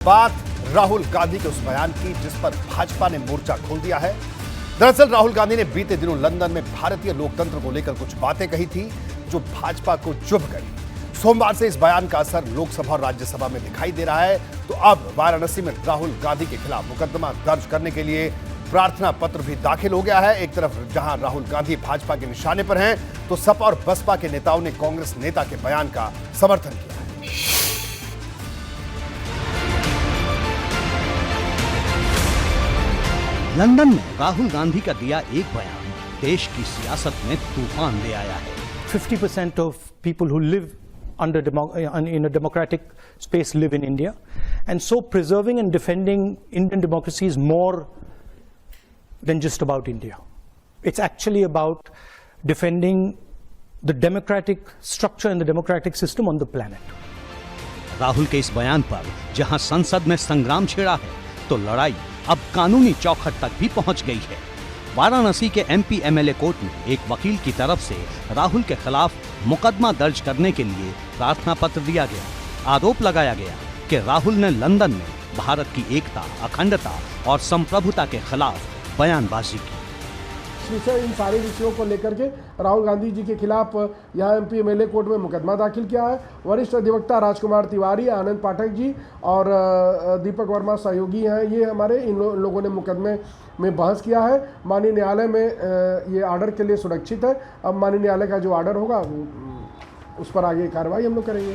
बात राहुल गांधी के उस बयान की जिस पर भाजपा ने मोर्चा खोल दिया है। दरअसल राहुल गांधी ने बीते दिनों लंदन में भारतीय लोकतंत्र को लेकर कुछ बातें कही थी जो भाजपा को चुभ गई। सोमवार से इस बयान का असर लोकसभा और राज्यसभा में दिखाई दे रहा है। तो अब वाराणसी में राहुल गांधी के खिलाफ मुकदमा दर्ज करने के लिए प्रार्थना पत्र भी दाखिल हो गया है। एक तरफ जहां राहुल गांधी भाजपा के निशाने पर हैं, तो सपा और बसपा के नेताओं ने कांग्रेस नेता के बयान का समर्थन किया है। लंदन में राहुल गांधी का दिया एक बयान देश की सियासत में तूफान ले आया है। 50% of people who live in a democratic space live in India, and so preserving and defending Indian democracy is more than just about India. It's actually about defending the democratic structure and the democratic system on the planet. Rahul के इस बयान पर जहां संसद में संग्राम छिड़ा है, तो लड़ाई अब कानूनी चौखट तक भी पहुंच गई है। वाराणसी के एमपी एमएलए कोर्ट में एक वकील की तरफ से राहुल के खिलाफ मुकदमा दर्ज करने के लिए प्रार्थना पत्र दिया गया। आरोप लगाया गया कि राहुल ने लंदन में भारत की एकता, अखंडता और संप्रभुता के खिलाफ बयानबाजी की। इन सारे विषयों को लेकर के राहुल गांधी जी के खिलाफ यहाँ एमपी एमएलए कोर्ट में मुकदमा दाखिल किया है। वरिष्ठ अधिवक्ता राजकुमार तिवारी, आनंद पाठक जी और दीपक वर्मा सहयोगी हैं। ये हमारे इन लोगों ने मुकदमे में बहस किया है। माननीय न्यायालय में ये आर्डर के लिए सुरक्षित है। अब माननीय न्यायालय का जो आर्डर होगा उस पर आगे कार्रवाई हम लोग करेंगे।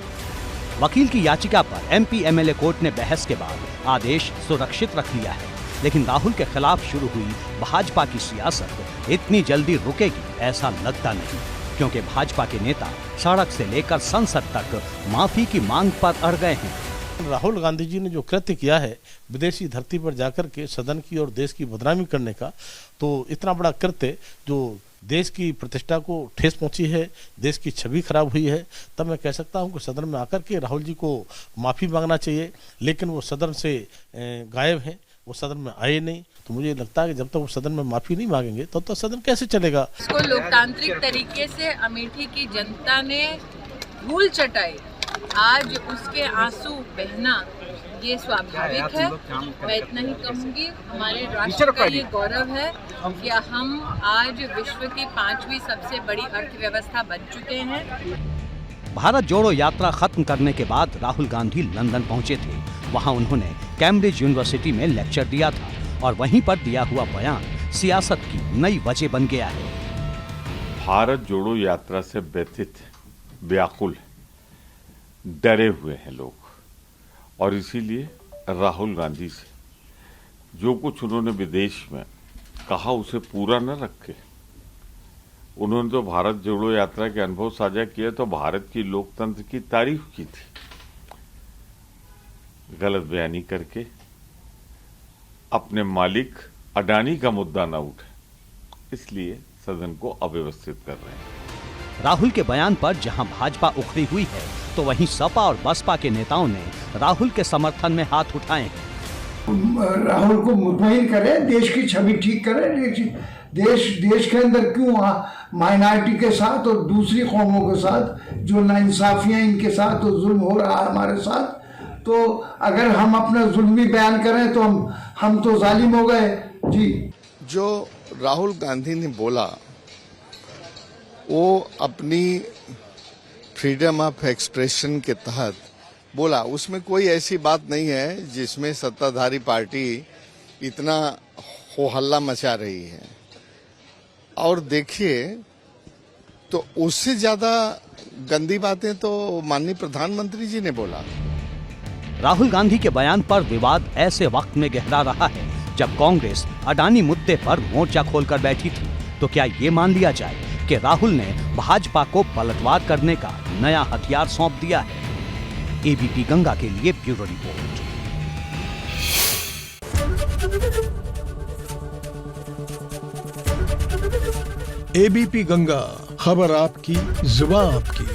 वकील की याचिका पर एमपी एमएलए कोर्ट ने बहस के बाद आदेश सुरक्षित रख लिया है। लेकिन राहुल के खिलाफ शुरू हुई भाजपा की सियासत इतनी जल्दी रुकेगी ऐसा लगता नहीं, क्योंकि भाजपा के नेता सड़क से लेकर संसद तक माफी की मांग पर अड़ गए हैं। राहुल गांधी जी ने जो कृत्य किया है विदेशी धरती पर जाकर के सदन की और देश की बदनामी करने का, तो इतना बड़ा कृत्य जो देश की प्रतिष्ठा को ठेस पहुंची है, देश की छवि खराब हुई है, तब मैं कह सकता हूं कि सदन में आकर के राहुल जी को माफी मांगना चाहिए। लेकिन वो सदन से गायब हैं, वो सदन में आए नहीं। तो मुझे लगता है कि जब तक वो सदन में माफी नहीं मांगेंगे तब तक सदन कैसे चलेगा। इसको लोकतांत्रिक तरीके से अमेठी की जनता ने धूल चटाई, आज उसके आंसू बहना ये स्वाभाविक है। मैं इतना ही कहूँगी, हमारे राष्ट्र का ये गौरव है कि हम आज विश्व की 5वीं सबसे बड़ी अर्थव्यवस्था बन चुके हैं। भारत जोड़ो यात्रा खत्म करने के बाद राहुल गांधी लंदन पहुंचे थे। वहां उन्होंने कैम्ब्रिज यूनिवर्सिटी में लेक्चर दिया था और वहीं पर दिया हुआ बयान सियासत की नई वजह बन गया है। भारत जोड़ो यात्रा से व्यथित, व्याकुल, डरे हुए हैं लोग, और इसीलिए राहुल गांधी से जो कुछ उन्होंने विदेश में कहा उसे पूरा न रखे। उन्होंने तो भारत जोड़ो यात्रा के अनुभव साझा किए तो भारत की लोकतंत्र की तारीफ की थी। गलत बयानी करके अपने मालिक अडानी का मुद्दा न उठे, इसलिए सदन को अव्यवस्थित कर रहे हैं। राहुल के बयान पर जहां भाजपा उखड़ी हुई है, तो वहीं सपा और बसपा के नेताओं ने राहुल के समर्थन में हाथ उठाए हैं। राहुल को मुतमईन करें, देश की छवि ठीक करें। देश के अंदर क्यों माइनॉरिटी के साथ और दूसरी कौमों के साथ जो नाइंसाफियां इनके साथ और जुल्म हो रहा है हमारे साथ, तो अगर हम अपना जुल्मी बयान करें तो हम तो जालिम हो गए जी। जो राहुल गांधी ने बोला वो अपनी फ्रीडम ऑफ एक्सप्रेशन के तहत बोला, उसमें कोई ऐसी बात नहीं है जिसमें सत्ताधारी पार्टी इतना हो हल्ला मचा रही है। और देखिए, तो उससे ज्यादा गंदी बातें तो माननीय प्रधानमंत्री जी ने बोला। राहुल गांधी के बयान पर विवाद ऐसे वक्त में गहरा रहा है जब कांग्रेस अडानी मुद्दे पर मोर्चा खोलकर बैठी थी। तो क्या ये मान लिया जाए कि राहुल ने भाजपा को पलटवार करने का नया हथियार सौंप दिया है? एबीपी गंगा के लिए ब्यूरो रिपोर्ट। एबीपी गंगा, खबर आपकी, जुबान आपकी।